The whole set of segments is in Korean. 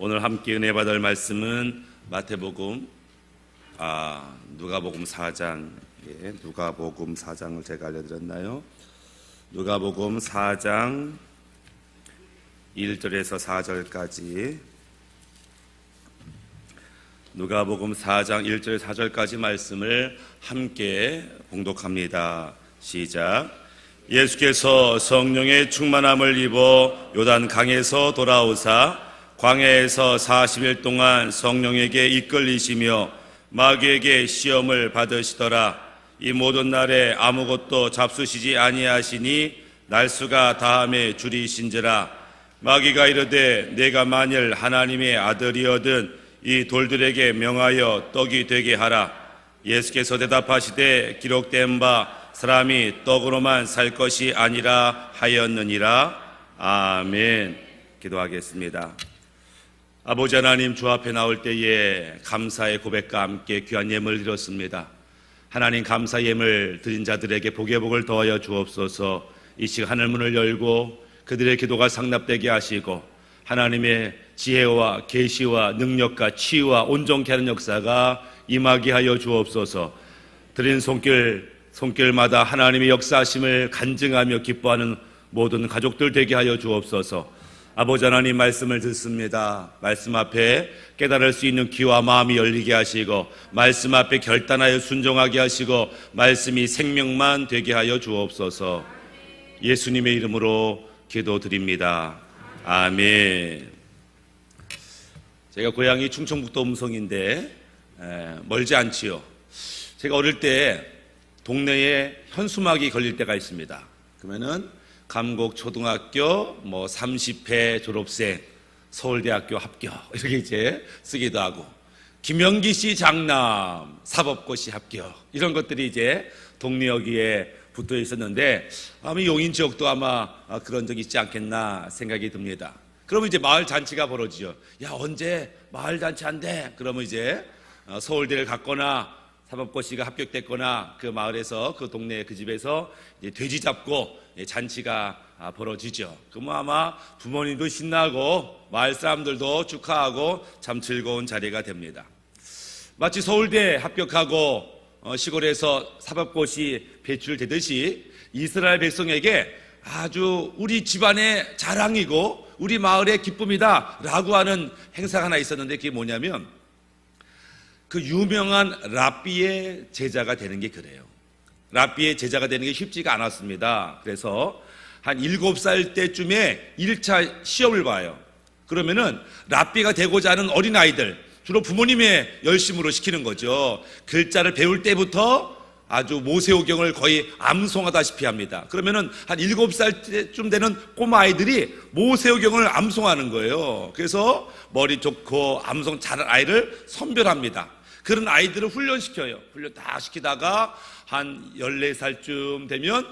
오늘 함께 은혜 받을 말씀은 마태복음, 누가복음 4장, 누가복음 4장을 제가 알려드렸나요? 누가복음 4장 1절에서 4절까지, 누가복음 4장 1절 4절까지 말씀을 함께 봉독합니다. 시작. 예수께서 성령의 충만함을 입어 요단 강에서 돌아오사 광야에서 40일 동안 성령에게 이끌리시며 마귀에게 시험을 받으시더라. 이 모든 날에 아무것도 잡수시지 아니하시니 날수가 다함에 줄이신지라. 마귀가 이르되 내가 만일 하나님의 아들이어든 이 돌들에게 명하여 떡이 되게 하라. 예수께서 대답하시되 기록된 바 사람이 떡으로만 살 것이 아니라 하였느니라. 아멘. 기도하겠습니다. 아버지 하나님, 주 앞에 나올 때에 감사의 고백과 함께 귀한 예물을 드렸습니다. 하나님, 감사 예물 드린 자들에게 복의 복을 더하여 주옵소서. 이 시간 하늘문을 열고 그들의 기도가 상납되게 하시고 하나님의 지혜와 계시와 능력과 치유와 온전케 하는 역사가 임하게 하여 주옵소서. 드린 손길마다 하나님의 역사하심을 간증하며 기뻐하는 모든 가족들 되게 하여 주옵소서. 아버지 하나님, 말씀을 듣습니다. 말씀 앞에 깨달을 수 있는 귀와 마음이 열리게 하시고 말씀 앞에 결단하여 순종하게 하시고 말씀이 생명만 되게 하여 주옵소서. 예수님의 이름으로 기도드립니다. 아멘. 제가 고향이 충청북도 음성인데 멀지 않지요. 제가 어릴 때 동네에 현수막이 걸릴 때가 있습니다. 그러면은 감곡 초등학교 30회 졸업생, 서울대학교 합격 이렇게 이제 쓰기도 하고, 김영기 씨 장남 사법고시 합격, 이런 것들이 이제 동네 여기에 붙어 있었는데 아마 용인 지역도 아마 그런 적이 있지 않겠나 생각이 듭니다. 그러면 이제 마을 잔치가 벌어지죠. 야, 언제 마을 잔치 한대? 그러면 이제 서울대를 갔거나 사법고시가 합격됐거나 그 마을에서 그 동네 그 집에서 이제 돼지 잡고 잔치가 벌어지죠. 그러면 아마 부모님도 신나고 마을 사람들도 축하하고 참 즐거운 자리가 됩니다. 마치 서울대 합격하고 시골에서 사법고시 배출되듯이 이스라엘 백성에게 아주 우리 집안의 자랑이고 우리 마을의 기쁨이다 라고 하는 행사가 하나 있었는데, 그게 뭐냐면 그 유명한 랍비의 제자가 되는 게 그래요. 랍비의 제자가 되는 게 쉽지가 않았습니다. 그래서 한 7살 때쯤에 1차 시험을 봐요. 그러면은 랍비가 되고자 하는 어린아이들, 주로 부모님의 열심으로 시키는 거죠. 글자를 배울 때부터 아주 모세오경을 거의 암송하다시피 합니다. 그러면은 한 7살 때쯤 되는 꼬마아이들이 모세오경을 암송하는 거예요. 그래서 머리 좋고 암송 잘하는 아이를 선별합니다. 그런 아이들을 훈련시켜요. 훈련 다 시키다가 한 14살쯤 되면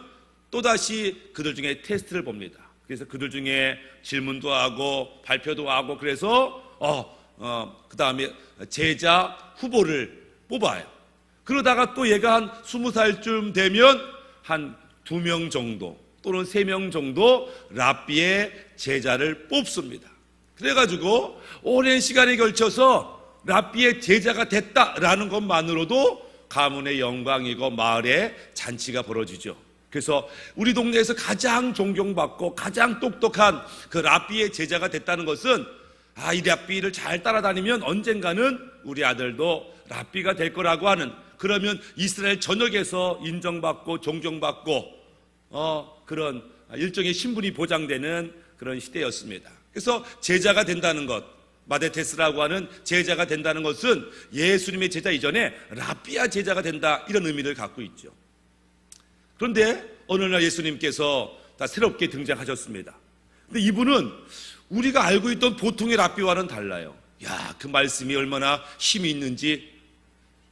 또다시 그들 중에 테스트를 봅니다. 그래서 그들 중에 질문도 하고 발표도 하고, 그래서 그 다음에 제자 후보를 뽑아요. 그러다가 또 얘가 한 20살쯤 되면 한 2명 정도 또는 3명 정도 랍비의 제자를 뽑습니다. 그래가지고 오랜 시간에 걸쳐서 랍비의 제자가 됐다라는 것만으로도 가문의 영광이고 마을의 잔치가 벌어지죠. 그래서 우리 동네에서 가장 존경받고 가장 똑똑한 그 랍비의 제자가 됐다는 것은 이 랍비를 잘 따라다니면 언젠가는 우리 아들도 랍비가 될 거라고 하는, 그러면 이스라엘 전역에서 인정받고 존경받고 그런 일종의 신분이 보장되는 그런 시대였습니다. 그래서 제자가 된다는 것, 마데테스라고 하는 제자가 된다는 것은 예수님의 제자 이전에 랍비야 제자가 된다, 이런 의미를 갖고 있죠. 그런데 어느 날 예수님께서 다 새롭게 등장하셨습니다. 근데 이분은 우리가 알고 있던 보통의 랍비와는 달라요. 야, 그 말씀이 얼마나 힘이 있는지,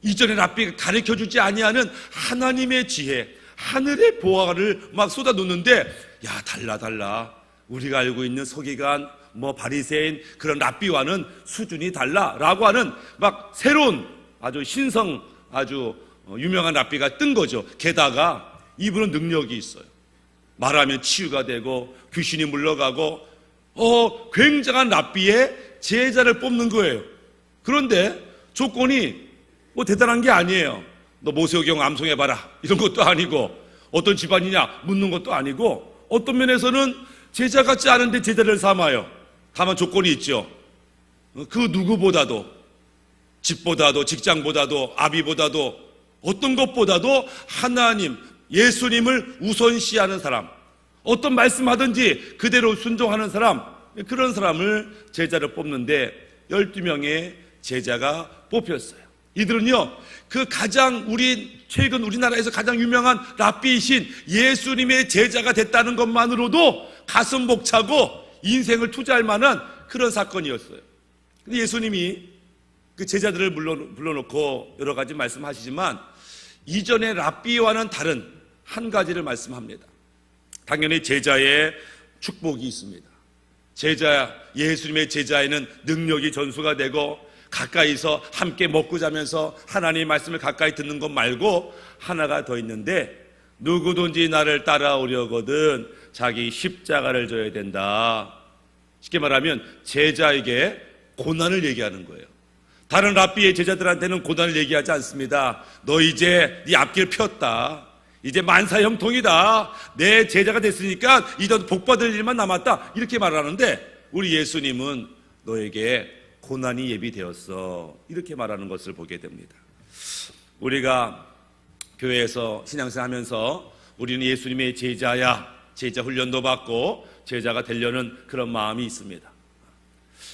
이전에 랍비가 가르쳐주지 아니하는 하나님의 지혜, 하늘의 보화를 막 쏟아놓는데, 야, 달라. 우리가 알고 있는 서기관, 바리새인 그런 랍비와는 수준이 달라라고 하는 막 새로운 아주 신성, 아주 유명한 랍비가 뜬 거죠. 게다가 이분은 능력이 있어요. 말하면 치유가 되고 귀신이 물러가고 굉장한 랍비의 제자를 뽑는 거예요. 그런데 조건이 뭐 대단한 게 아니에요. 너 모세오경 암송해봐라 이런 것도 아니고, 어떤 집안이냐 묻는 것도 아니고, 어떤 면에서는 제자 같지 않은데 제자를 삼아요. 다만 조건이 있죠. 그 누구보다도, 집보다도, 직장보다도, 아비보다도, 어떤 것보다도 하나님, 예수님을 우선시하는 사람, 어떤 말씀하든지 그대로 순종하는 사람, 그런 사람을 제자를 뽑는데 12명의 제자가 뽑혔어요. 이들은요, 그 가장 최근 우리나라에서 가장 유명한 랍비이신 예수님의 제자가 됐다는 것만으로도 가슴 벅차고 인생을 투자할 만한 그런 사건이었어요. 근데 예수님이 그 제자들을 불러놓고 여러 가지 말씀하시지만 이전의 랍비와는 다른 한 가지를 말씀합니다. 당연히 제자의 축복이 있습니다. 예수님의 제자에는 능력이 전수가 되고, 가까이서 함께 먹고 자면서 하나님의 말씀을 가까이 듣는 것 말고 하나가 더 있는데, 누구든지 나를 따라오려거든 자기 십자가를 져야 된다. 쉽게 말하면 제자에게 고난을 얘기하는 거예요. 다른 랍비의 제자들한테는 고난을 얘기하지 않습니다. 너 이제 네 앞길 폈다. 이제 만사형통이다. 내 제자가 됐으니까 이제 복받을 일만 남았다. 이렇게 말하는데, 우리 예수님은 너에게 고난이 예비되었어. 이렇게 말하는 것을 보게 됩니다. 우리가 교회에서 신앙생활하면서 우리는 예수님의 제자야, 제자 훈련도 받고 제자가 되려는 그런 마음이 있습니다.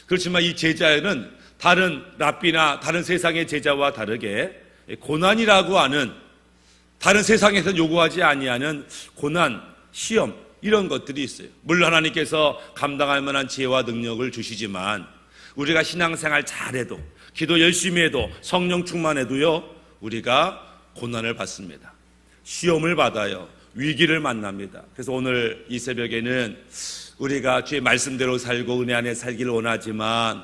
그렇지만 이 제자에는 다른 랍비나 다른 세상의 제자와 다르게 고난이라고 하는, 다른 세상에서 요구하지 아니하는 고난, 시험, 이런 것들이 있어요. 물론 하나님께서 감당할 만한 지혜와 능력을 주시지만 우리가 신앙생활 잘해도, 기도 열심히 해도, 성령 충만해도요, 우리가 고난을 받습니다. 시험을 받아요. 위기를 만납니다. 그래서 오늘 이 새벽에는 우리가 주의 말씀대로 살고 은혜 안에 살기를 원하지만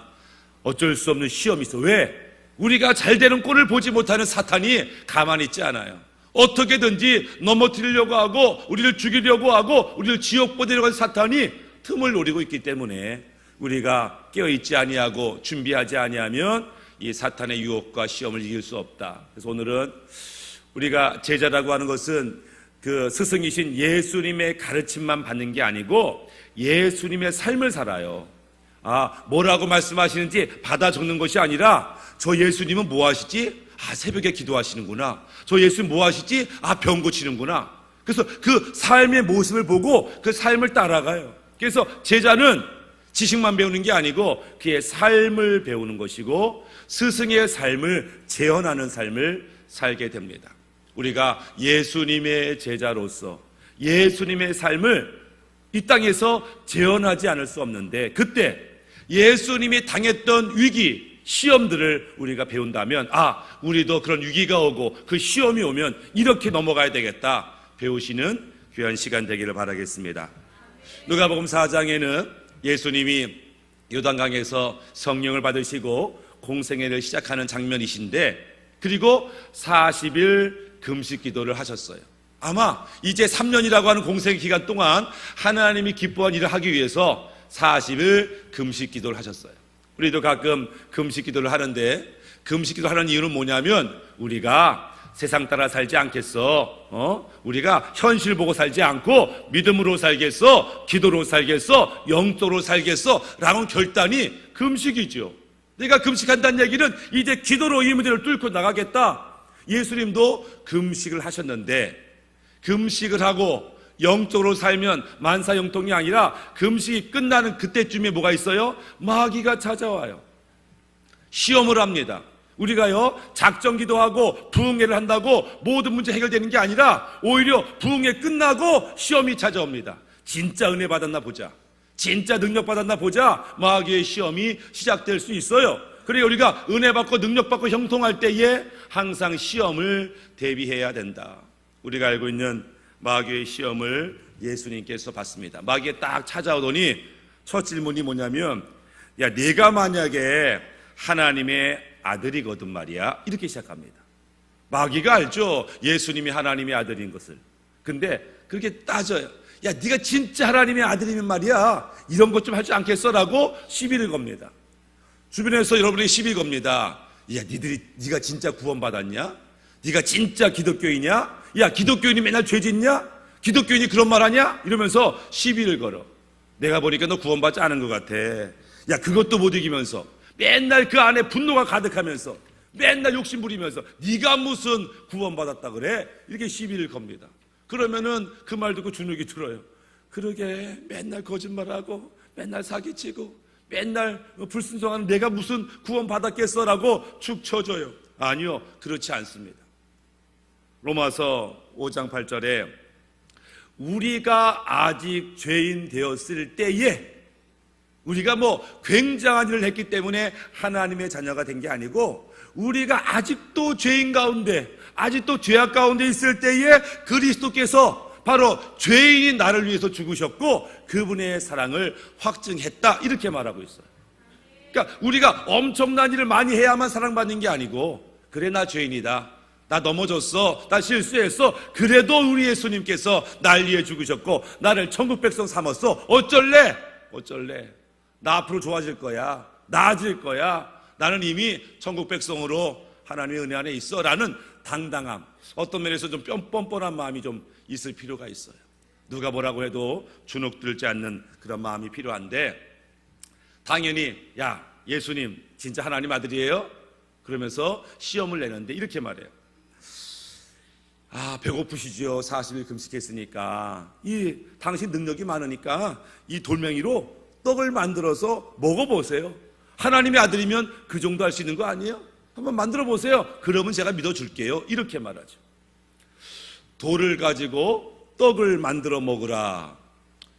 어쩔 수 없는 시험이 있어. 왜? 우리가 잘 되는 꼴을 보지 못하는 사탄이 가만히 있지 않아요. 어떻게든지 넘어뜨리려고 하고, 우리를 죽이려고 하고, 우리를 지옥 보내려고 하는 사탄이 틈을 노리고 있기 때문에 우리가 깨어있지 아니하고 준비하지 아니하면 이 사탄의 유혹과 시험을 이길 수 없다. 그래서 오늘은 우리가 제자라고 하는 것은 그 스승이신 예수님의 가르침만 받는 게 아니고 예수님의 삶을 살아요. 뭐라고 말씀하시는지 받아 적는 것이 아니라, 저 예수님은 뭐 하시지? 새벽에 기도하시는구나. 저 예수님 뭐 하시지? 병 고치는구나. 그래서 그 삶의 모습을 보고 그 삶을 따라가요. 그래서 제자는 지식만 배우는 게 아니고 그의 삶을 배우는 것이고, 스승의 삶을 재현하는 삶을 살게 됩니다. 우리가 예수님의 제자로서 예수님의 삶을 이 땅에서 재현하지 않을 수 없는데, 그때 예수님이 당했던 위기, 시험들을 우리가 배운다면, 우리도 그런 위기가 오고 그 시험이 오면 이렇게 넘어가야 되겠다, 배우시는 귀한 시간 되기를 바라겠습니다. 누가복음 4장에는 예수님이 요단강에서 성령을 받으시고 공생애를 시작하는 장면이신데, 그리고 40일 금식 기도를 하셨어요. 아마 이제 3년이라고 하는 공생 기간 동안 하나님이 기뻐한 일을 하기 위해서 40일 금식 기도를 하셨어요. 우리도 가끔 금식 기도를 하는데, 금식 기도 하는 이유는 뭐냐면, 우리가 세상 따라 살지 않겠어? 우리가 현실 보고 살지 않고 믿음으로 살겠어? 기도로 살겠어? 영적으로 살겠어? 라는 결단이 금식이죠. 내가 금식한다는 얘기는 이제 기도로 이 문제를 뚫고 나가겠다. 예수님도 금식을 하셨는데, 금식을 하고 영적으로 살면 만사형통이 아니라 금식이 끝나는 그때쯤에 뭐가 있어요? 마귀가 찾아와요. 시험을 합니다. 우리가요, 작정기도 하고 부흥회를 한다고 모든 문제 해결되는 게 아니라 오히려 부흥회 끝나고 시험이 찾아옵니다. 진짜 은혜 받았나 보자, 진짜 능력 받았나 보자, 마귀의 시험이 시작될 수 있어요. 그래, 우리가 은혜 받고 능력 받고 형통할 때에 항상 시험을 대비해야 된다. 우리가 알고 있는 마귀의 시험을 예수님께서 받습니다. 마귀가 딱 찾아오더니 첫 질문이 뭐냐면, 내가 만약에 하나님의 아들이거든 말이야, 이렇게 시작합니다. 마귀가 알죠, 예수님이 하나님의 아들인 것을. 근데 그렇게 따져요. 네가 진짜 하나님의 아들이면 말이야, 이런 것 좀 할 줄 않겠어? 라고 시비를 겁니다. 주변에서 여러분에게 시비 겁니다. 야, 네가 진짜 구원받았냐? 네가 진짜 기독교인이냐? 야, 기독교인이 맨날 죄 짓냐? 기독교인이 그런 말 하냐? 이러면서 시비를 걸어. 내가 보니까 너 구원받지 않은 것 같아. 야, 그것도 못 이기면서 맨날 그 안에 분노가 가득하면서 맨날 욕심 부리면서 네가 무슨 구원받았다 그래? 이렇게 시비를 겁니다. 그러면은 그 말 듣고 주눅이 들어요. 그러게 맨날 거짓말하고 맨날 사기치고 맨날 불순종하는 내가 무슨 구원받았겠어라고 축 쳐줘요. 아니요, 그렇지 않습니다. 로마서 5장 8절에 우리가 아직 죄인 되었을 때에, 우리가 굉장한 일을 했기 때문에 하나님의 자녀가 된 게 아니고 우리가 아직도 죄인 가운데, 아직도 죄악 가운데 있을 때에 그리스도께서 바로 죄인인 나를 위해서 죽으셨고 그분의 사랑을 확증했다, 이렇게 말하고 있어요. 그러니까 우리가 엄청난 일을 많이 해야만 사랑받는 게 아니고, 그래 나 죄인이다, 나 넘어졌어, 나 실수했어, 그래도 우리 예수님께서 날 위해 죽으셨고 나를 천국 백성 삼았어. 어쩔래? 나 앞으로 좋아질 거야, 나아질 거야, 나는 이미 천국 백성으로 하나님의 은혜 안에 있어 라는 당당함, 어떤 면에서 좀 뻔뻔한 마음이 좀 있을 필요가 있어요. 누가 뭐라고 해도 주눅 들지 않는 그런 마음이 필요한데, 당연히 야, 예수님 진짜 하나님 아들이에요? 그러면서 시험을 내는데 이렇게 말해요. 아, 배고프시죠? 40일 금식했으니까. 당신 능력이 많으니까 이 돌멩이로 떡을 만들어서 먹어보세요. 하나님의 아들이면 그 정도 할 수 있는 거 아니에요? 한번 만들어 보세요. 그러면 제가 믿어줄게요. 이렇게 말하죠. 돌을 가지고 떡을 만들어 먹으라.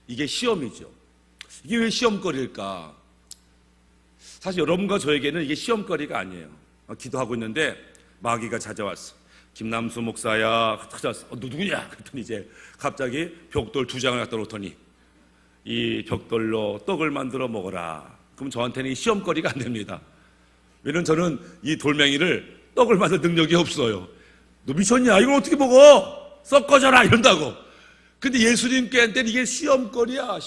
이게 시험이죠. 이게 왜 시험거리일까? 사실 여러분과 저에게는 이게 시험거리가 아니에요. 기도하고 있는데 마귀가 찾아왔어. 김남수 목사야, 찾아왔어. 너 누구냐? 그랬더니 이제 갑자기 벽돌 2장을 갖다 놓더니 이 벽돌로 떡을 만들어 먹어라. 그럼 저한테는 시험거리가 안 됩니다. 왜냐면 저는 이 돌멩이를 떡을 만들 능력이 없어요. 너 미쳤냐? 이걸 어떻게 먹어? 썩어져라 이런다고. 근데 예수님께한테는 이게 시험거리야.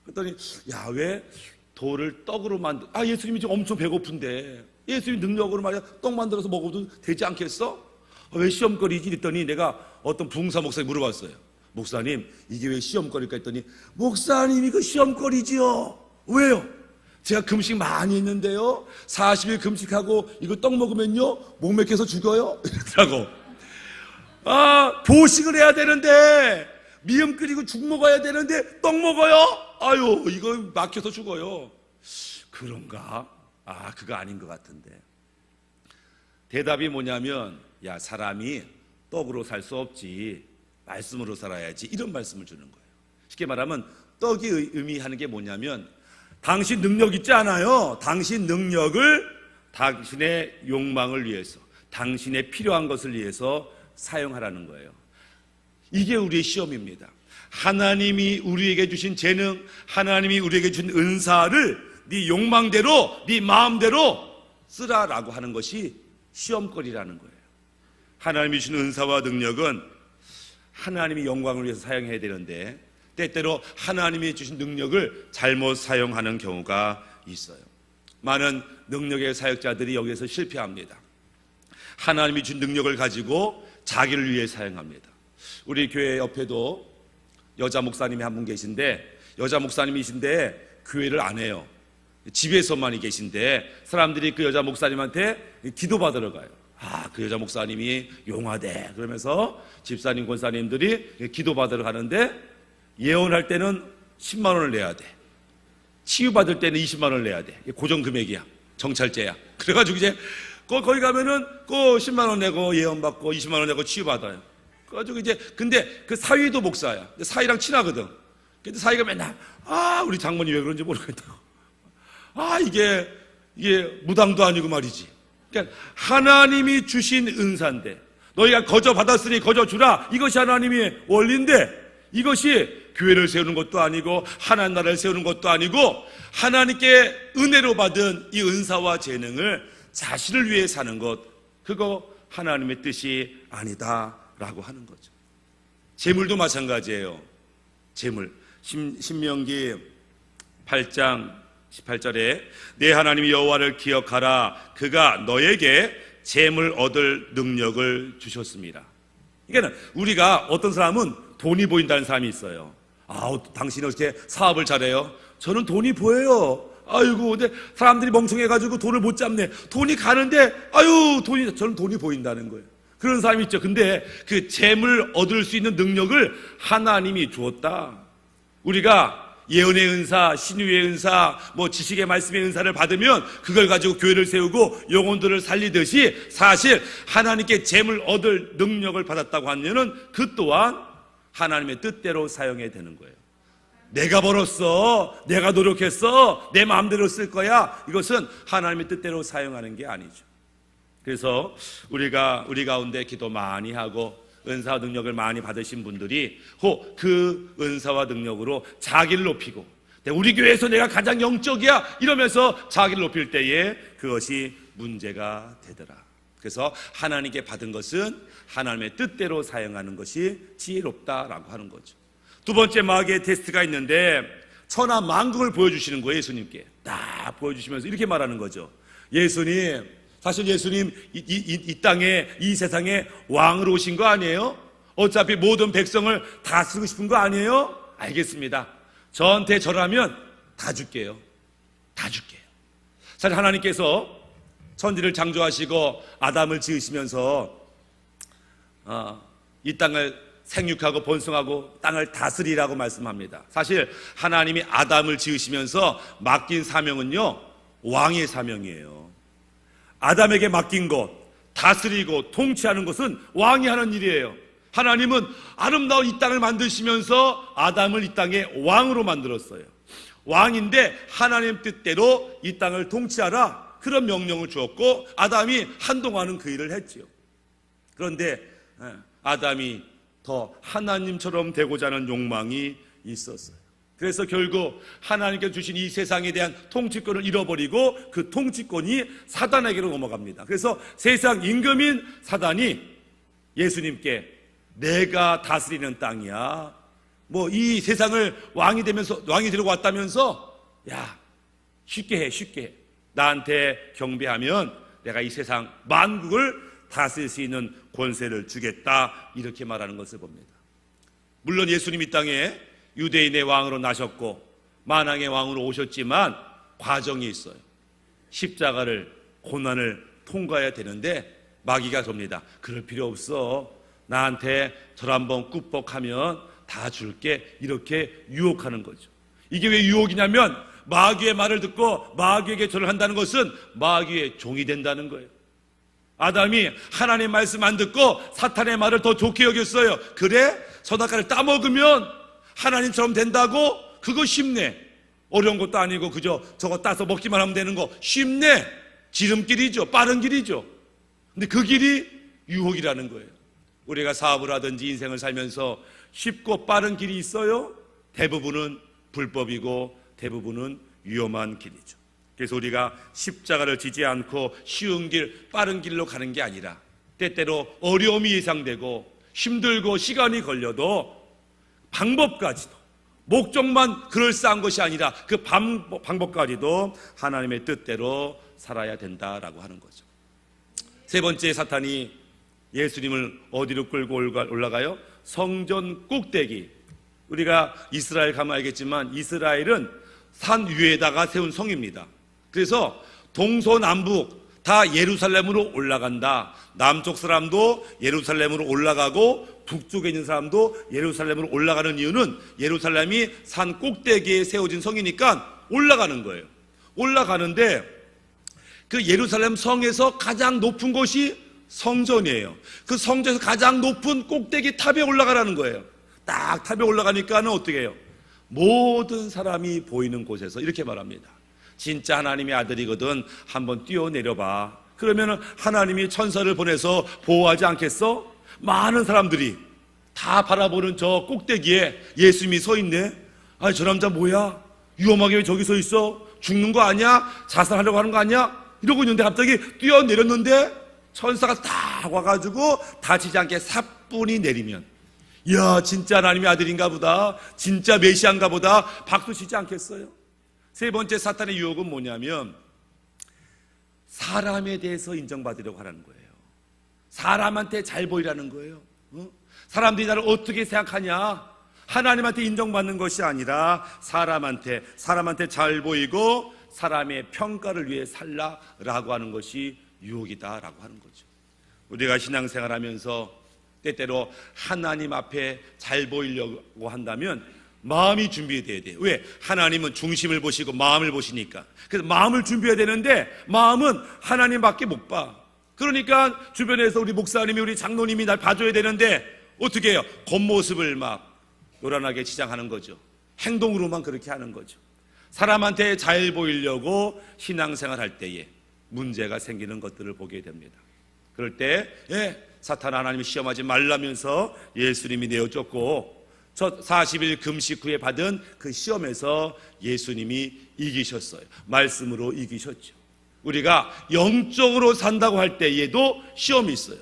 그랬더니 야, 왜 돌을 떡으로 예수님이 지금 엄청 배고픈데 예수님 능력으로 말이야 떡 만들어서 먹어도 되지 않겠어? 왜 시험거리지? 그랬더니 내가 어떤 부흥사 목사님 물어봤어요. 목사님, 이게 왜 시험거리일까 했더니 목사님 이거 시험거리지요. 왜요? 제가 금식 많이 했는데요, 40일 금식하고 이거 떡 먹으면요 목 맥혀서 죽어요 이러더라고. 보식을 해야 되는데 미음 끓이고 죽 먹어야 되는데 떡 먹어요? 아유, 이거 막혀서 죽어요. 그런가? 그거 아닌 것 같은데. 대답이 뭐냐면, 야, 사람이 떡으로 살 수 없지, 말씀으로 살아야지, 이런 말씀을 주는 거예요. 쉽게 말하면 떡이 의미하는 게 뭐냐면, 당신 능력 있지 않아요? 당신 능력을 당신의 욕망을 위해서, 당신의 필요한 것을 위해서 사용하라는 거예요. 이게 우리의 시험입니다. 하나님이 우리에게 주신 재능, 하나님이 우리에게 주신 은사를 네 욕망대로, 네 마음대로 쓰라라고 하는 것이 시험거리라는 거예요. 하나님이 주신 은사와 능력은 하나님이 영광을 위해서 사용해야 되는데 때때로 하나님이 주신 능력을 잘못 사용하는 경우가 있어요. 많은 능력의 사역자들이 여기에서 실패합니다. 하나님이 준 능력을 가지고 자기를 위해 사용합니다. 우리 교회 옆에도 여자 목사님이 한 분 계신데, 여자 목사님이신데 교회를 안 해요. 집에서만 계신데 사람들이 그 여자 목사님한테 기도받으러 가요. 그 여자 목사님이 용하대 그러면서 집사님 권사님들이 기도받으러 가는데, 예언할 때는 10만 원을 내야 돼, 치유받을 때는 20만 원을 내야 돼. 고정 금액이야, 정찰제야. 그래가지고 이제 거기 가면은 그 10만 원 내고 예언받고 20만 원 내고 치유받아요. 그래가지고 이제 근데 그 사위도 목사야. 사위랑 친하거든. 근데 사위가 맨날 우리 장모님 왜 그런지 모르겠다고. 이게 무당도 아니고 말이지. 그러니까 하나님이 주신 은사인데 너희가 거저 받았으니 거저 주라, 이것이 하나님의 원리인데, 이것이 교회를 세우는 것도 아니고 하나님 나라를 세우는 것도 아니고 하나님께 은혜로 받은 이 은사와 재능을 자신을 위해 사는 것, 그거 하나님의 뜻이 아니다라고 하는 거죠. 재물도 마찬가지예요. 재물. 신명기 8장 18절에 내 하나님 여호와를 기억하라. 그가 너에게 재물 얻을 능력을 주셨습니다. 그러니까 우리가 어떤 사람은 돈이 보인다는 사람이 있어요. 당신은 어떻게 사업을 잘해요? 저는 돈이 보여요. 아이고, 근데 사람들이 멍청해가지고 돈을 못 잡네. 돈이 가는데, 저는 돈이 보인다는 거예요. 그런 사람이 있죠. 근데 그 재물 얻을 수 있는 능력을 하나님이 주었다. 우리가 예언의 은사, 신유의 은사, 지식의 말씀의 은사를 받으면 그걸 가지고 교회를 세우고 영혼들을 살리듯이 사실 하나님께 재물 얻을 능력을 받았다고 하면은 그 또한 하나님의 뜻대로 사용해야 되는 거예요. 내가 벌었어, 내가 노력했어, 내 마음대로 쓸 거야. 이것은 하나님의 뜻대로 사용하는 게 아니죠. 그래서 우리 가운데 기도 많이 하고 은사와 능력을 많이 받으신 분들이 그 은사와 능력으로 자기를 높이고 우리 교회에서 내가 가장 영적이야 이러면서 자기를 높일 때에 그것이 문제가 되더라. 그래서 하나님께 받은 것은 하나님의 뜻대로 사용하는 것이 지혜롭다라고 하는 거죠. 두 번째 마귀의 테스트가 있는데 천하 만국을 보여주시는 거예요. 예수님께 딱 보여주시면서 이렇게 말하는 거죠. 사실 예수님 이 땅에, 이 세상에 왕으로 오신 거 아니에요? 어차피 모든 백성을 다 쓰고 싶은 거 아니에요? 알겠습니다. 저한테 절하면 다 줄게요. 다 줄게요. 사실 하나님께서 천지를 창조하시고 아담을 지으시면서 이 땅을 생육하고 번성하고 땅을 다스리라고 말씀합니다. 사실 하나님이 아담을 지으시면서 맡긴 사명은요, 왕의 사명이에요. 아담에게 맡긴 것, 다스리고 통치하는 것은 왕이 하는 일이에요. 하나님은 아름다운 이 땅을 만드시면서 아담을 이 땅의 왕으로 만들었어요. 왕인데 하나님 뜻대로 이 땅을 통치하라, 그런 명령을 주었고 아담이 한동안은 그 일을 했지요. 그런데 아담이 더 하나님처럼 되고자 하는 욕망이 있었어요. 그래서 결국 하나님께서 주신 이 세상에 대한 통치권을 잃어버리고 그 통치권이 사단에게로 넘어갑니다. 그래서 세상 임금인 사단이 예수님께 내가 다스리는 땅이야, 이 세상을 왕이 데리고 왔다면서 쉽게 해. 나한테 경배하면 내가 이 세상 만국을 다스릴 수 있는 권세를 주겠다, 이렇게 말하는 것을 봅니다. 물론 예수님 이 땅에 유대인의 왕으로 나셨고 만왕의 왕으로 오셨지만 과정이 있어요. 십자가를, 고난을 통과해야 되는데 마귀가 접니다. 그럴 필요 없어, 나한테 절 한번 꾹뻑하면 다 줄게, 이렇게 유혹하는 거죠. 이게 왜 유혹이냐면 마귀의 말을 듣고 마귀에게 절을 한다는 것은 마귀의 종이 된다는 거예요. 아담이 하나님의 말씀 안 듣고 사탄의 말을 더 좋게 여겼어요. 그래? 선악과를 따먹으면 하나님처럼 된다고? 그거 쉽네. 어려운 것도 아니고 그저 저거 따서 먹기만 하면 되는 거 쉽네. 지름길이죠. 빠른 길이죠. 근데 그 길이 유혹이라는 거예요. 우리가 사업을 하든지 인생을 살면서 쉽고 빠른 길이 있어요. 대부분은 불법이고 대부분은 위험한 길이죠. 그래서 우리가 십자가를 지지 않고 쉬운 길, 빠른 길로 가는 게 아니라 때때로 어려움이 예상되고 힘들고 시간이 걸려도 방법까지도, 목적만 그럴싸한 것이 아니라 그 방법까지도 하나님의 뜻대로 살아야 된다라고 하는 거죠. 세 번째, 사탄이 예수님을 어디로 끌고 올라가요? 성전 꼭대기. 우리가 이스라엘 가면 알겠지만 이스라엘은 산 위에다가 세운 성입니다. 그래서 동서남북 다 예루살렘으로 올라간다. 남쪽 사람도 예루살렘으로 올라가고 북쪽에 있는 사람도 예루살렘으로 올라가는 이유는 예루살렘이 산 꼭대기에 세워진 성이니까 올라가는 거예요. 올라가는데 그 예루살렘 성에서 가장 높은 곳이 성전이에요. 그 성전에서 가장 높은 꼭대기 탑에 올라가라는 거예요. 딱 탑에 올라가니까는 어떻게 해요? 모든 사람이 보이는 곳에서 이렇게 말합니다. 진짜 하나님의 아들이거든 한번 뛰어내려봐. 그러면 하나님이 천사를 보내서 보호하지 않겠어? 많은 사람들이 다 바라보는 저 꼭대기에 예수님이 서 있네. 아니, 저 남자 뭐야? 위험하게 왜 저기 서 있어? 죽는 거 아니야? 자살하려고 하는 거 아니야? 이러고 있는데 갑자기 뛰어내렸는데 천사가 딱 와가지고 다치지 않게 사뿐히 내리면, 이야, 진짜 하나님의 아들인가 보다, 진짜 메시아인가 보다 박수 치지 않겠어요? 세 번째 사탄의 유혹은 뭐냐면 사람에 대해서 인정받으려고 하는 거예요. 사람한테 잘 보이라는 거예요. 사람들이 나를 어떻게 생각하냐, 하나님한테 인정받는 것이 아니라 사람한테 잘 보이고 사람의 평가를 위해 살라라고 하는 것이 유혹이다라고 하는 거죠. 우리가 신앙생활하면서 때때로 하나님 앞에 잘 보이려고 한다면 마음이 준비돼야 돼요. 왜? 하나님은 중심을 보시고 마음을 보시니까. 그래서 마음을 준비해야 되는데 마음은 하나님밖에 못 봐. 그러니까 주변에서 우리 목사님이, 우리 장로님이 날 봐줘야 되는데 어떻게 해요? 겉모습을 막 요란하게 치장하는 거죠. 행동으로만 그렇게 하는 거죠. 사람한테 잘 보이려고 신앙생활 할 때에 문제가 생기는 것들을 보게 됩니다. 그럴 때 사탄 하나님이 시험하지 말라면서 예수님이 내어줬고 첫 40일 금식 후에 받은 그 시험에서 예수님이 이기셨어요. 말씀으로 이기셨죠. 우리가 영적으로 산다고 할 때에도 시험이 있어요.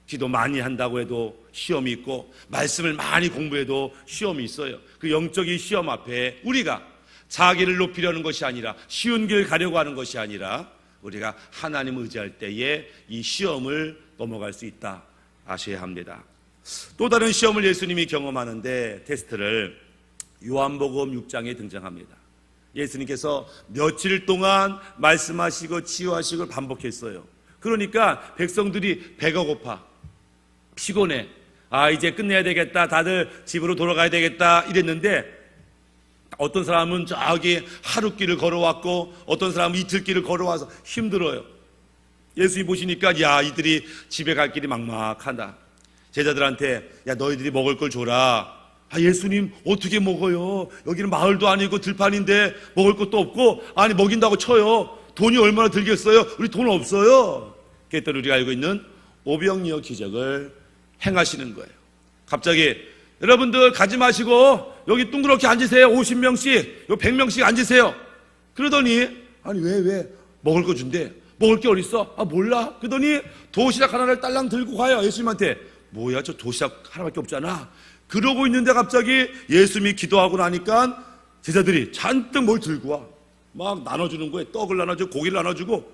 기도 많이 한다고 해도 시험이 있고 말씀을 많이 공부해도 시험이 있어요. 그 영적인 시험 앞에 우리가 자기를 높이려는 것이 아니라, 쉬운 길 가려고 하는 것이 아니라 우리가 하나님을 의지할 때에 이 시험을 넘어갈 수 있다 아셔야 합니다. 또 다른 시험을 예수님이 경험하는데 테스트를 요한복음 6장에 등장합니다. 예수님께서 며칠 동안 말씀하시고 치유하시고 반복했어요. 그러니까 백성들이 배가 고파, 피곤해, 이제 끝내야 되겠다, 다들 집으로 돌아가야 되겠다 이랬는데 어떤 사람은 저기 하루길을 걸어왔고 어떤 사람은 이틀길을 걸어와서 힘들어요. 예수님 보시니까 이들이 집에 갈 길이 막막하다. 제자들한테 너희들이 먹을 걸 줘라. 예수님 어떻게 먹어요? 여기는 마을도 아니고 들판인데 먹을 것도 없고, 아니 먹인다고 쳐요. 돈이 얼마나 들겠어요? 우리 돈 없어요. 그랬더니 우리가 알고 있는 오병이어 기적을 행하시는 거예요. 갑자기 여러분들 가지 마시고 여기 둥그렇게 앉으세요. 50명씩, 100명씩 앉으세요. 그러더니 아니 왜 먹을 거 준대. 먹을 게 어딨어? 몰라. 그러더니 도시락 하나를 딸랑 들고 가요. 예수님한테. 뭐야, 저 도시락 하나밖에 없잖아. 그러고 있는데 갑자기 예수님이 기도하고 나니까 제자들이 잔뜩 뭘 들고 와. 막 나눠주는 거예요. 떡을 나눠주고 고기를 나눠주고.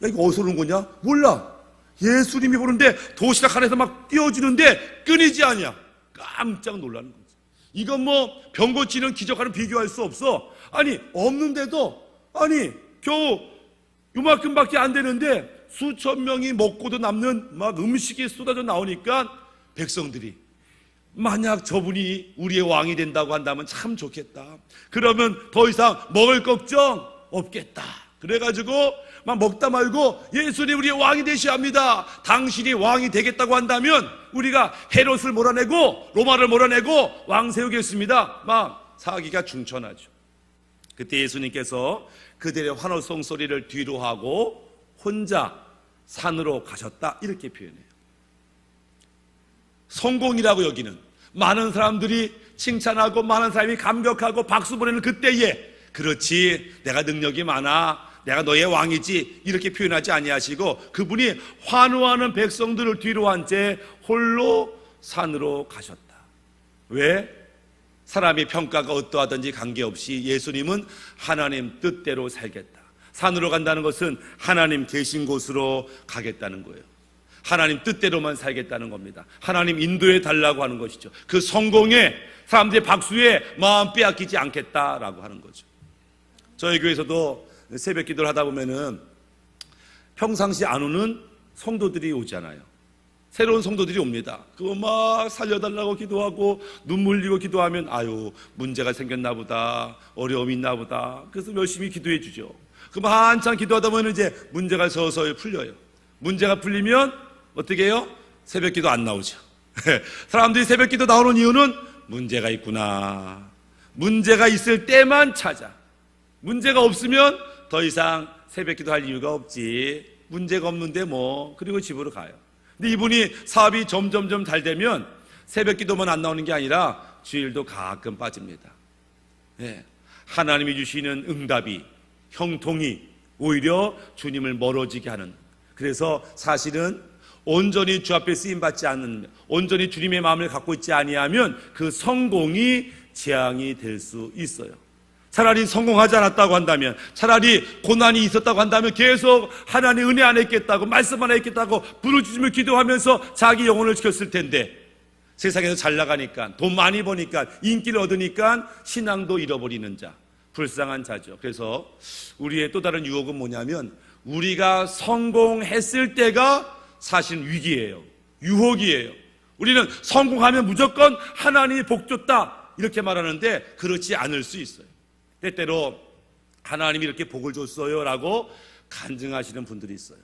이거 어디서 오는 거냐? 몰라. 예수님이 보는데 도시락 하나에서 막 띄워주는데 끊이지 않냐. 깜짝 놀라는 거지. 이건 병 고치는 기적과는 비교할 수 없어. 아니 없는데도 겨우 요만큼밖에 안 되는데 수천 명이 먹고도 남는 막 음식이 쏟아져 나오니까 백성들이, 만약 저분이 우리의 왕이 된다고 한다면 참 좋겠다. 그러면 더 이상 먹을 걱정 없겠다. 그래가지고 막 먹다 말고 예수님 우리의 왕이 되셔야 합니다. 당신이 왕이 되겠다고 한다면 우리가 헤롯을 몰아내고 로마를 몰아내고 왕 세우겠습니다. 막 사기가 중천하죠. 그때 예수님께서 그들의 환호성 소리를 뒤로 하고 혼자 산으로 가셨다 이렇게 표현해요. 성공이라고 여기는, 많은 사람들이 칭찬하고 많은 사람이 감격하고 박수 보내는 그때에, 그렇지 내가 능력이 많아, 내가 너의 왕이지 이렇게 표현하지 아니하시고 그분이 환호하는 백성들을 뒤로 한 채 홀로 산으로 가셨다. 왜? 사람의 평가가 어떠하든지 관계없이 예수님은 하나님 뜻대로 살겠다. 산으로 간다는 것은 하나님 계신 곳으로 가겠다는 거예요. 하나님 뜻대로만 살겠다는 겁니다. 하나님 인도해 달라고 하는 것이죠. 그 성공에, 사람들의 박수에 마음 빼앗기지 않겠다라고 하는 거죠. 저희 교회에서도 새벽 기도를 하다 보면은 평상시 안 오는 성도들이 오잖아요. 새로운 성도들이 옵니다. 그거 막 살려달라고 기도하고 눈물 흘리고 기도하면 문제가 생겼나 보다, 어려움이 있나 보다. 그래서 열심히 기도해 주죠. 그럼 한참 기도하다 보면 이제 문제가 서서히 풀려요. 문제가 풀리면 어떻게 해요? 새벽 기도 안 나오죠. 사람들이 새벽 기도 나오는 이유는 문제가 있구나. 문제가 있을 때만 찾아. 문제가 없으면 더 이상 새벽 기도할 이유가 없지. 문제가 없는데 그리고 집으로 가요. 근데 이분이 사업이 점점점 잘 되면 새벽 기도만 안 나오는 게 아니라 주일도 가끔 빠집니다. 하나님이 주시는 응답이, 형통이 오히려 주님을 멀어지게 하는, 그래서 사실은 온전히 주 앞에 쓰임받지 않는, 온전히 주님의 마음을 갖고 있지 아니하면 그 성공이 재앙이 될 수 있어요. 차라리 성공하지 않았다고 한다면, 차라리 고난이 있었다고 한다면 계속 하나님 은혜 안에 있겠다고, 말씀 안에 있겠다고 부르짖으며 기도하면서 자기 영혼을 지켰을 텐데, 세상에서 잘 나가니까, 돈 많이 버니까, 인기를 얻으니까 신앙도 잃어버리는 자, 불쌍한 자죠. 그래서 우리의 또 다른 유혹은 뭐냐면, 우리가 성공했을 때가 사실 위기예요. 유혹이에요. 우리는 성공하면 무조건 하나님이 복 줬다 이렇게 말하는데 그렇지 않을 수 있어요. 때때로 하나님이 이렇게 복을 줬어요 라고 간증하시는 분들이 있어요.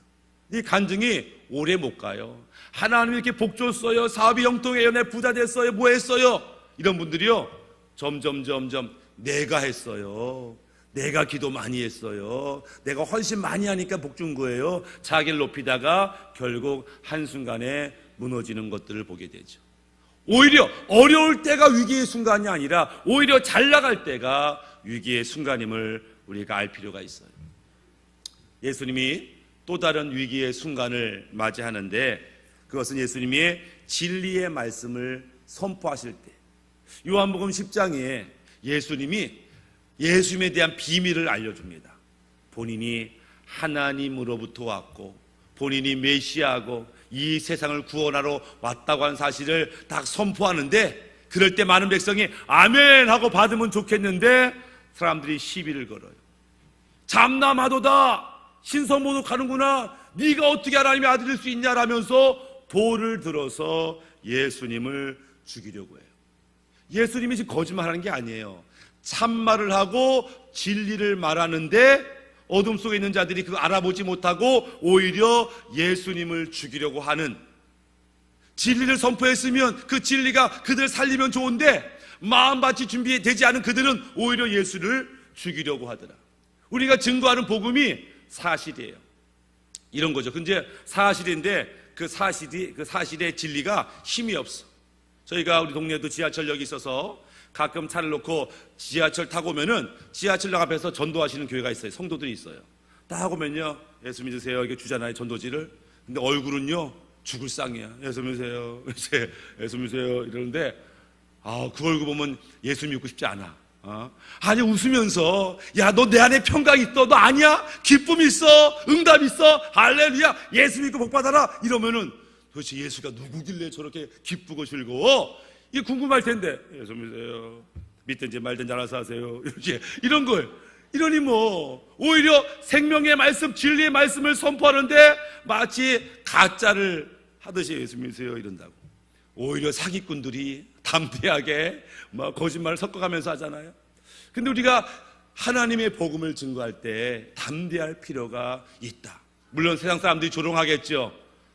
이 간증이 오래 못 가요. 하나님이 이렇게 복 줬어요, 사업이 형통해요, 내 부자 됐어요, 뭐 했어요, 이런 분들이요 점점 내가 했어요, 내가 기도 많이 했어요, 내가 훨씬 많이 하니까 복 준 거예요, 자기를 높이다가 결국 한순간에 무너지는 것들을 보게 되죠. 오히려 어려울 때가 위기의 순간이 아니라 오히려 잘 나갈 때가 위기의 순간임을 우리가 알 필요가 있어요. 예수님이 또 다른 위기의 순간을 맞이하는데 그것은 예수님이 진리의 말씀을 선포하실 때, 요한복음 10장에 예수님에 대한 비밀을 알려줍니다. 본인이 하나님으로부터 왔고 본인이 메시아고 이 세상을 구원하러 왔다고 하는 사실을 딱 선포하는데, 그럴 때 많은 백성이 아멘 하고 받으면 좋겠는데 사람들이 시비를 걸어요. 잠잠하도다, 신성모독하는구나, 네가 어떻게 하나님의 아들일 수 있냐라면서 돌을 들어서 예수님을 죽이려고 해요. 예수님이 지금 거짓말하는 게 아니에요. 참말을 하고 진리를 말하는데 어둠 속에 있는 자들이 그거 알아보지 못하고 오히려 예수님을 죽이려고 하는, 진리를 선포했으면 그 진리가 그들을 살리면 좋은데 마음밭이 준비되지 않은 그들은 오히려 예수를 죽이려고 하더라. 우리가 증거하는 복음이 사실이에요. 이런 거죠. 근데 사실인데 그 사실의 진리가 힘이 없어. 저희가 우리 동네에도 지하철역이 있어서 가끔 차를 놓고 지하철 타고 오면은 지하철역 앞에서 전도하시는 교회가 있어요. 성도들이 있어요. 딱 오면요, 예수 믿으세요 이렇게 주잖아요, 전도지를. 근데 얼굴은요 죽을 상이야. 예수 믿으세요, 예수 믿으세요 이러는데 그 얼굴 보면 예수 믿고 싶지 않아. 아니 웃으면서 야 너 내 안에 평강 있어, 너 아니야? 기쁨 있어, 응답 있어, 할렐루야, 예수 믿고 복 받아라 이러면은 도대체 예수가 누구길래 저렇게 기쁘고 즐거워? 이게 궁금할 텐데, 예수 믿으세요, 믿든지 말든지 알아서 하세요, 이런 걸. 이러니 뭐 오히려 생명의 말씀, 진리의 말씀을 선포하는데 마치 가짜를 하듯이 예수 믿으세요 이런다고. 오히려 사기꾼들이 담대하게 막 거짓말을 섞어가면서 하잖아요. 근데 우리가 하나님의 복음을 증거할 때 담대할 필요가 있다. 물론 세상 사람들이 조롱하겠죠,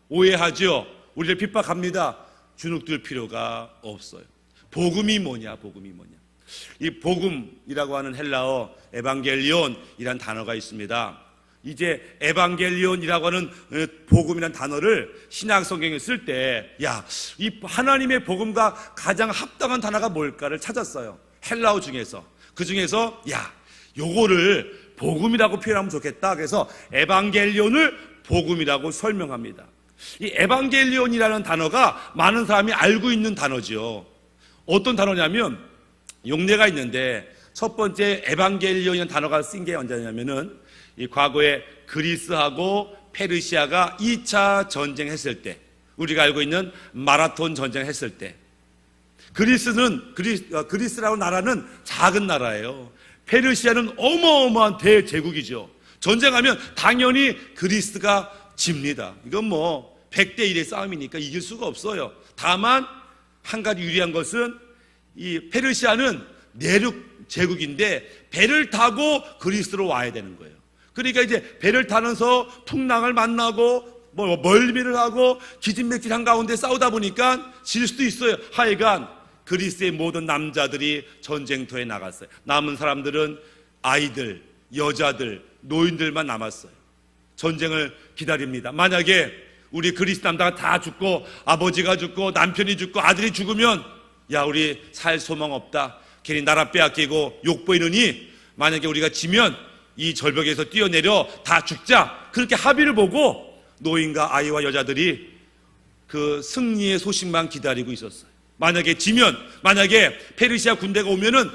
오해하죠, 우리를 핍박합니다. 주눅들 필요가 없어요. 복음이 뭐냐? 이 복음이라고 하는 헬라어 에반겔리온이라는 단어가 있습니다. 이제 에반겔리온이라고 하는 복음이라는 단어를 신약 성경에 쓸 때, 이 하나님의 복음과 가장 합당한 단어가 뭘까를 찾았어요. 헬라어 중에서. 그 중에서 요거를 복음이라고 표현하면 좋겠다. 그래서 에반겔리온을 복음이라고 설명합니다. 이 에반겔리온이라는 단어가 많은 사람이 알고 있는 단어죠. 어떤 단어냐면 용례가 있는데, 첫 번째 에반겔리온이라는 단어가 쓴 게 언제냐면은 이 과거에 그리스하고 페르시아가 2차 전쟁했을 때, 우리가 알고 있는 마라톤 전쟁했을 때, 그리스라고 나라는 작은 나라예요. 페르시아는 어마어마한 대제국이죠. 전쟁하면 당연히 그리스가 집니다. 이건 뭐 100대 1의 싸움이니까 이길 수가 없어요. 다만 한 가지 유리한 것은 이 페르시아는 내륙 제국인데 배를 타고 그리스로 와야 되는 거예요. 그러니까 이제 배를 타면서 풍랑을 만나고 멀미를 하고 기진맥진한 가운데 싸우다 보니까 질 수도 있어요. 하여간 그리스의 모든 남자들이 전쟁터에 나갔어요. 남은 사람들은 아이들, 여자들, 노인들만 남았어요. 전쟁을 기다립니다. 만약에 우리 그리스 남자가 다 죽고 아버지가 죽고 남편이 죽고 아들이 죽으면 우리 살 소망 없다, 괜히 나라 빼앗기고 욕 보이느니 만약에 우리가 지면 이 절벽에서 뛰어내려 다 죽자, 그렇게 합의를 보고 노인과 아이와 여자들이 그 승리의 소식만 기다리고 있었어요. 만약에 지면, 만약에 페르시아 군대가 오면은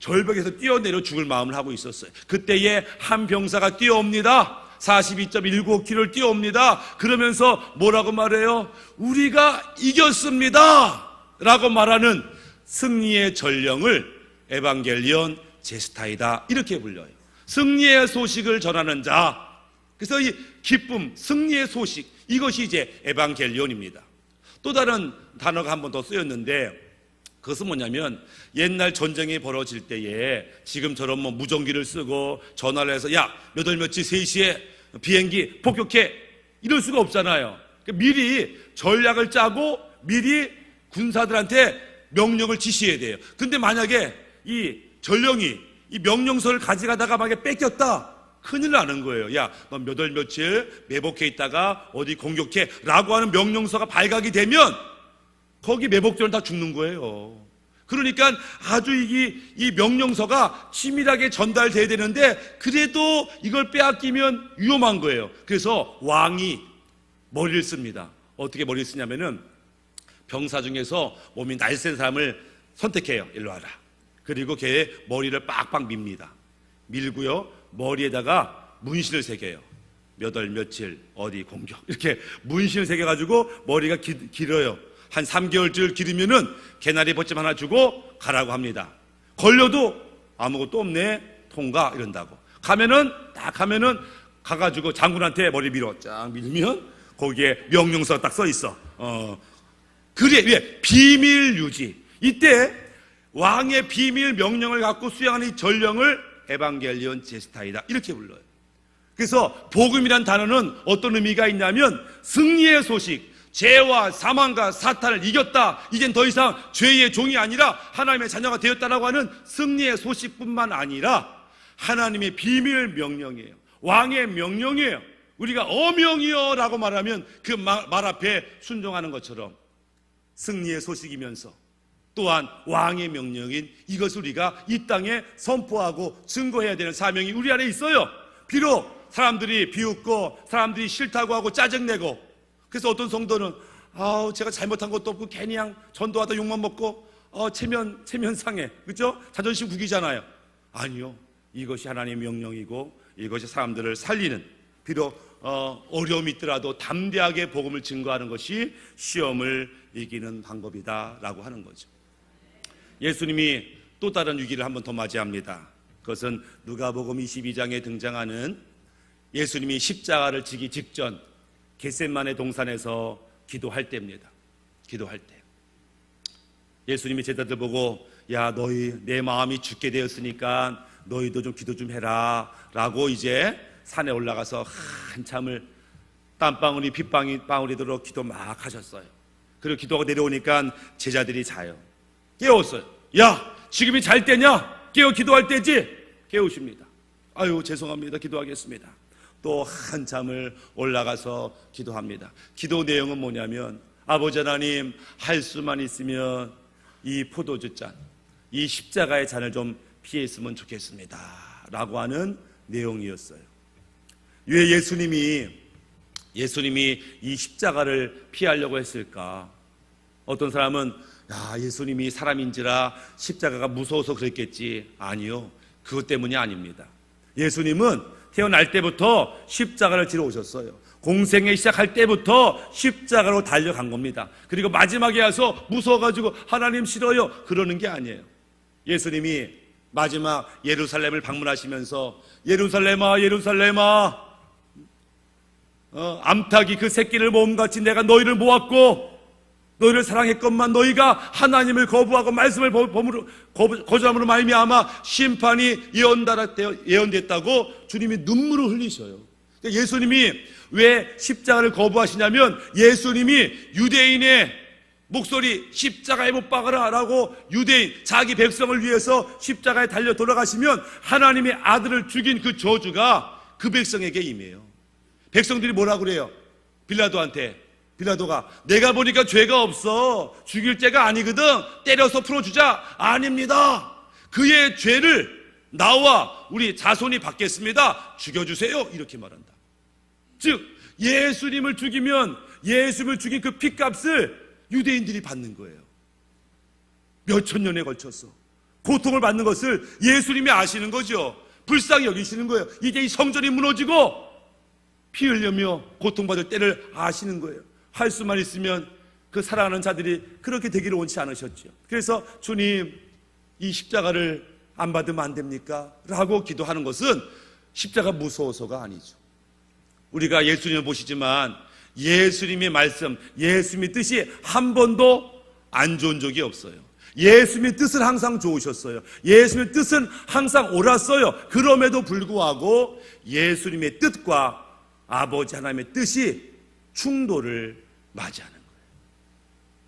절벽에서 뛰어내려 죽을 마음을 하고 있었어요. 그때에 한 병사가 뛰어옵니다. 42.195km를 뛰어옵니다. 그러면서 뭐라고 말해요? 우리가 이겼습니다 라고 말하는 승리의 전령을 에반겔리온 제스타이다 이렇게 불려요. 승리의 소식을 전하는 자. 그래서 이 기쁨, 승리의 소식, 이것이 이제 에반겔리온입니다. 또 다른 단어가 한 번 더 쓰였는데 그것은 뭐냐면 옛날 전쟁이 벌어질 때에 지금처럼 뭐 무전기를 쓰고 전화를 해서 야, 몇 월 며칠 3시에 비행기 폭격해 이럴 수가 없잖아요. 그러니까 미리 전략을 짜고 미리 군사들한테 명령을 지시해야 돼요. 근데 만약에 이 전령이 이 명령서를 가져가다가 만약에 뺏겼다, 큰일 나는 거예요. 야, 너 몇 월 며칠 매복해 있다가 어디 공격해 라고 하는 명령서가 발각이 되면 거기 매복자는 다 죽는 거예요. 그러니까 아주 이 명령서가 치밀하게 전달돼야 되는데 그래도 이걸 빼앗기면 위험한 거예요. 그래서 왕이 머리를 씁니다. 어떻게 머리를 쓰냐면은 병사 중에서 몸이 날쌘 사람을 선택해요. 일로 와라. 그리고 걔의 머리를 빡빡 밉니다. 밀고요, 머리에다가 문신을 새겨요. 몇 월 며칠 어디 공격 이렇게 문신을 새겨가지고 머리가 길어요. 한 3개월쯤 기르면은 개나리 벗집 하나 주고 가라고 합니다. 걸려도 아무것도 없네 통과 이런다고. 딱 하면은 가가지고 장군한테 머리 밀어 쫙 밀면 거기에 명령서 딱 써 있어. 그래, 왜? 비밀 유지. 이때 왕의 비밀 명령을 갖고 수행하는 이 전령을 에반겔리온 제스타이다 이렇게 불러요. 그래서 복음이란 단어는 어떤 의미가 있냐면 승리의 소식, 죄와 사망과 사탄을 이겼다, 이젠 더 이상 죄의 종이 아니라 하나님의 자녀가 되었다라고 하는 승리의 소식뿐만 아니라 하나님의 비밀 명령이에요. 왕의 명령이에요. 우리가 어명이여 라고 말하면 그 말 앞에 순종하는 것처럼 승리의 소식이면서 또한 왕의 명령인 이것을 우리가 이 땅에 선포하고 증거해야 되는 사명이 우리 안에 있어요. 비록 사람들이 비웃고 사람들이 싫다고 하고 짜증내고, 그래서 어떤 성도는 제가 잘못한 것도 없고 괜히 그냥 전도하다 욕만 먹고 체면 상해, 그렇죠? 자존심 구기잖아요. 아니요, 이것이 하나님의 명령이고 이것이 사람들을 살리는, 비록 어려움이 있더라도 담대하게 복음을 증거하는 것이 시험을 이기는 방법이다라고 하는 거죠. 예수님이 또 다른 위기를 한 번 더 맞이합니다. 그것은 누가복음 22장에 등장하는 예수님이 십자가를 지기 직전 겟세마네 동산에서 기도할 때입니다. 기도할 때 예수님이 제자들 보고 야, 너희 내 마음이 죽게 되었으니까 너희도 좀 기도 좀 해라 라고 이제 산에 올라가서 한참을 땀방울이 빗방울이 들어 기도 막 하셨어요. 그리고 기도가 내려오니까 제자들이 자요. 깨웠어요. 야, 지금이 잘 때냐? 깨워 기도할 때지? 깨우십니다. 아유, 죄송합니다. 기도하겠습니다. 또 한참을 올라가서 기도합니다. 기도 내용은 뭐냐면 아버지 하나님, 할 수만 있으면 이 포도주 잔, 이 십자가의 잔을 좀 피했으면 좋겠습니다 라고 하는 내용이었어요. 왜 예수님이 이 십자가를 피하려고 했을까? 어떤 사람은 야, 예수님이 사람인지라 십자가가 무서워서 그랬겠지. 아니요, 그것 때문이 아닙니다. 예수님은 태어날 때부터 십자가를 지러 오셨어요. 공생에 시작할 때부터 십자가로 달려간 겁니다. 그리고 마지막에 와서 무서워가지고 하나님 싫어요 그러는 게 아니에요. 예수님이 마지막 예루살렘을 방문하시면서 예루살렘아 예루살렘아, 암탉이 그 새끼를 모음같이 내가 너희를 모았고 너희를 사랑했건만 너희가 하나님을 거부하고 말씀을 거절함으로 말미암아 심판이 예언됐다고 주님이 눈물을 흘리셔요. 예수님이 왜 십자가를 거부하시냐면 예수님이 유대인의 목소리 십자가에 못 박아라 라고 유대인 자기 백성을 위해서 십자가에 달려 돌아가시면 하나님의 아들을 죽인 그 저주가 그 백성에게 임해요. 백성들이 뭐라고 그래요? 빌라도가 내가 보니까 죄가 없어, 죽일 죄가 아니거든, 때려서 풀어주자. 아닙니다, 그의 죄를 나와 우리 자손이 받겠습니다, 죽여주세요 이렇게 말한다. 즉 예수님을 죽이면 예수님을 죽인 그 피값을 유대인들이 받는 거예요. 몇천 년에 걸쳐서 고통을 받는 것을 예수님이 아시는 거죠. 불쌍히 여기시는 거예요. 이제 이 성전이 무너지고 피 흘리며 고통받을 때를 아시는 거예요. 할 수만 있으면 그 사랑하는 자들이 그렇게 되기를 원치 않으셨죠. 그래서 주님, 이 십자가를 안 받으면 안 됩니까? 라고 기도하는 것은 십자가 무서워서가 아니죠. 우리가 예수님을 보시지만 예수님의 말씀, 예수님의 뜻이 한 번도 안 좋은 적이 없어요. 예수님의 뜻은 항상 좋으셨어요. 예수님의 뜻은 항상 옳았어요. 그럼에도 불구하고 예수님의 뜻과 아버지 하나님의 뜻이 충돌을 맞이하는 거예요.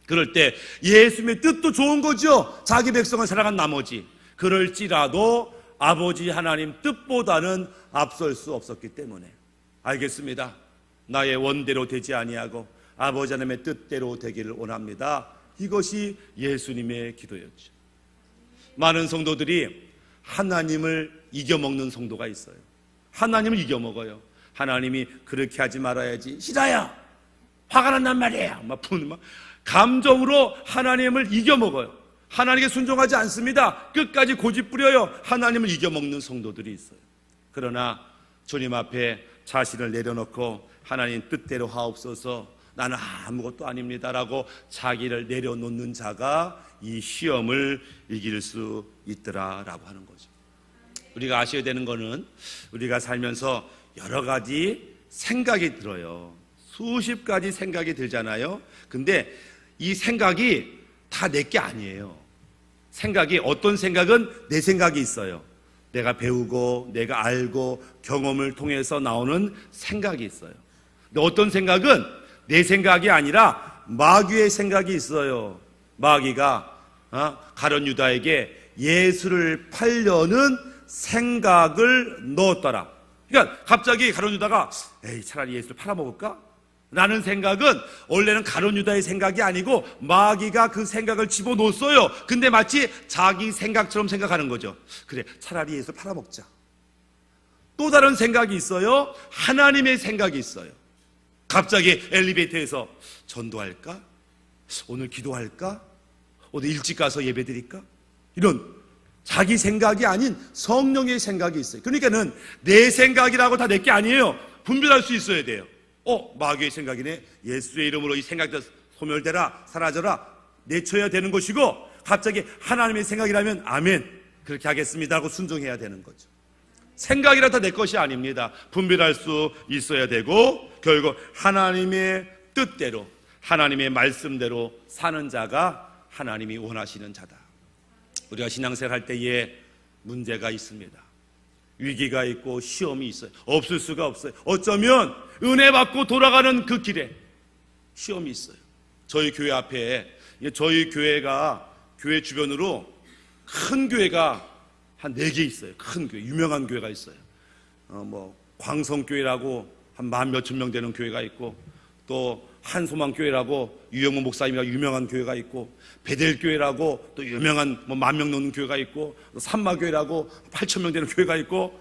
그럴 때 예수님의 뜻도 좋은 거죠. 자기 백성을 사랑한 나머지. 그럴지라도 아버지 하나님 뜻보다는 앞설 수 없었기 때문에, 알겠습니다, 나의 원대로 되지 아니하고 아버지 하나님의 뜻대로 되기를 원합니다. 이것이 예수님의 기도였죠. 많은 성도들이 하나님을 이겨먹는 성도가 있어요. 하나님을 이겨먹어요. 하나님이 그렇게 하지 말아야지, 싫어요, 화가 난단 말이에요, 막 감정으로 하나님을 이겨먹어요. 하나님께 순종하지 않습니다. 끝까지 고집 부려요. 하나님을 이겨먹는 성도들이 있어요. 그러나 주님 앞에 자신을 내려놓고 하나님 뜻대로 하옵소서, 나는 아무것도 아닙니다라고 자기를 내려놓는 자가 이 시험을 이길 수 있더라라고 하는 거죠. 우리가 아셔야 되는 거는, 우리가 살면서 여러 가지 생각이 들어요. 수십 가지 생각이 들잖아요. 근데 이 생각이 다 내 게 아니에요. 생각이, 어떤 생각은 내 생각이 있어요. 내가 배우고 내가 알고 경험을 통해서 나오는 생각이 있어요. 근데 어떤 생각은 내 생각이 아니라 마귀의 생각이 있어요. 마귀가 가룟 유다에게 예수를 팔려는 생각을 넣었더라. 그러니까 갑자기 가룟 유다가 에이, 차라리 예수를 팔아먹을까? 라는 생각은 원래는 가룟 유다의 생각이 아니고 마귀가 그 생각을 집어넣었어요. 근데 마치 자기 생각처럼 생각하는 거죠. 그래, 차라리 예수를 팔아먹자. 또 다른 생각이 있어요. 하나님의 생각이 있어요. 갑자기 엘리베이터에서 전도할까? 오늘 기도할까? 오늘 일찍 가서 예배드릴까? 이런 자기 생각이 아닌 성령의 생각이 있어요. 그러니까는 내 생각이라고 다 내 게 아니에요. 분별할 수 있어야 돼요. 마귀의 생각이네. 예수의 이름으로 이 생각들 소멸되라, 사라져라, 내쳐야 되는 것이고, 갑자기 하나님의 생각이라면 아멘, 그렇게 하겠습니다 하고 순종해야 되는 거죠. 생각이라 다 내 것이 아닙니다. 분별할 수 있어야 되고, 결국 하나님의 뜻대로, 하나님의 말씀대로 사는 자가 하나님이 원하시는 자다. 우리가 신앙생활 할 때에 문제가 있습니다. 위기가 있고 시험이 있어요. 없을 수가 없어요. 어쩌면 은혜 받고 돌아가는 그 길에 시험이 있어요. 저희 교회 앞에, 저희 교회가, 교회 주변으로 큰 교회가 한 4개 있어요. 큰 교회, 유명한 교회가 있어요. 광성교회라고 한 10,000몇천 명 되는 교회가 있고, 또 한소망교회라고 유영모 목사님이라고 유명한 교회가 있고, 베델교회라고 또 유명한 10,000명 넘는 교회가 있고, 산마교회라고 8,000명 되는 교회가 있고,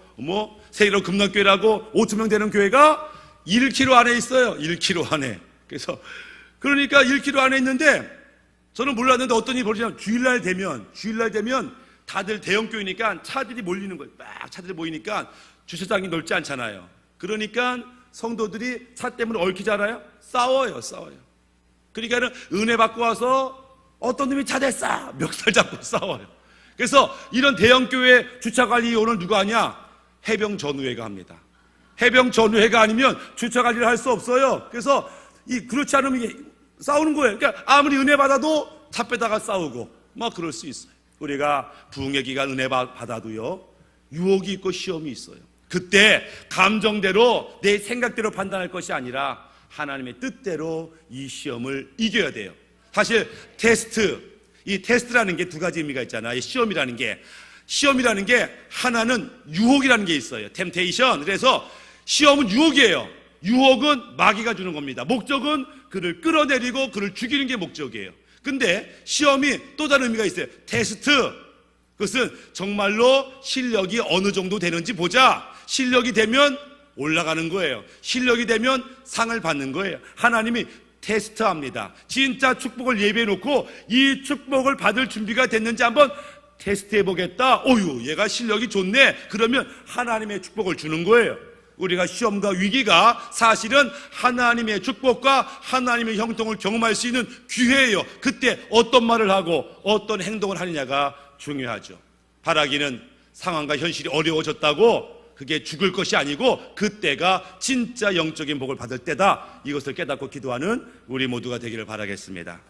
세일러 금락교회라고 5,000명 되는 교회가 1km 안에 있어요. 1km 안에. 그래서 그러니까 1km 안에 있는데, 저는 몰랐는데 어떤 일이 벌어지냐면 주일날 되면 다들 대형교회니까 차들이 몰리는 거예요. 막 차들이 모이니까 주차장이 넓지 않잖아요. 그러니까 성도들이 차 때문에 얽히잖아요. 싸워요. 그러니까는 은혜 받고 와서 어떤 놈이 차 댔어, 멱살 잡고 싸워요. 그래서 이런 대형교회 주차관리 오늘 누가 하냐? 해병전우회가 합니다. 해병전우회가 아니면 주차관리를 할 수 없어요. 그래서 그렇지 않으면 이게 싸우는 거예요. 그러니까 아무리 은혜 받아도 차 빼다가 싸우고 막 그럴 수 있어요. 우리가 부흥의 기간 은혜 받아도요, 유혹이 있고 시험이 있어요. 그때 감정대로 내 생각대로 판단할 것이 아니라 하나님의 뜻대로 이 시험을 이겨야 돼요. 사실 이 테스트라는 게 2가지 의미가 있잖아요. 시험이라는 게 하나는 유혹이라는 게 있어요. 템테이션. 그래서 시험은 유혹이에요. 유혹은 마귀가 주는 겁니다. 목적은 그를 끌어내리고 그를 죽이는 게 목적이에요. 근데 시험이 또 다른 의미가 있어요. 테스트. 그것은 정말로 실력이 어느 정도 되는지 보자. 실력이 되면 올라가는 거예요. 실력이 되면 상을 받는 거예요. 하나님이 테스트합니다. 진짜 축복을 예비해 놓고 이 축복을 받을 준비가 됐는지 한번 테스트 해보겠다. 어유, 얘가 실력이 좋네. 그러면 하나님의 축복을 주는 거예요. 우리가 시험과 위기가 사실은 하나님의 축복과 하나님의 형통을 경험할 수 있는 기회예요. 그때 어떤 말을 하고 어떤 행동을 하느냐가 중요하죠. 바라기는 상황과 현실이 어려워졌다고 그게 죽을 것이 아니고 그때가 진짜 영적인 복을 받을 때다. 이것을 깨닫고 기도하는 우리 모두가 되기를 바라겠습니다.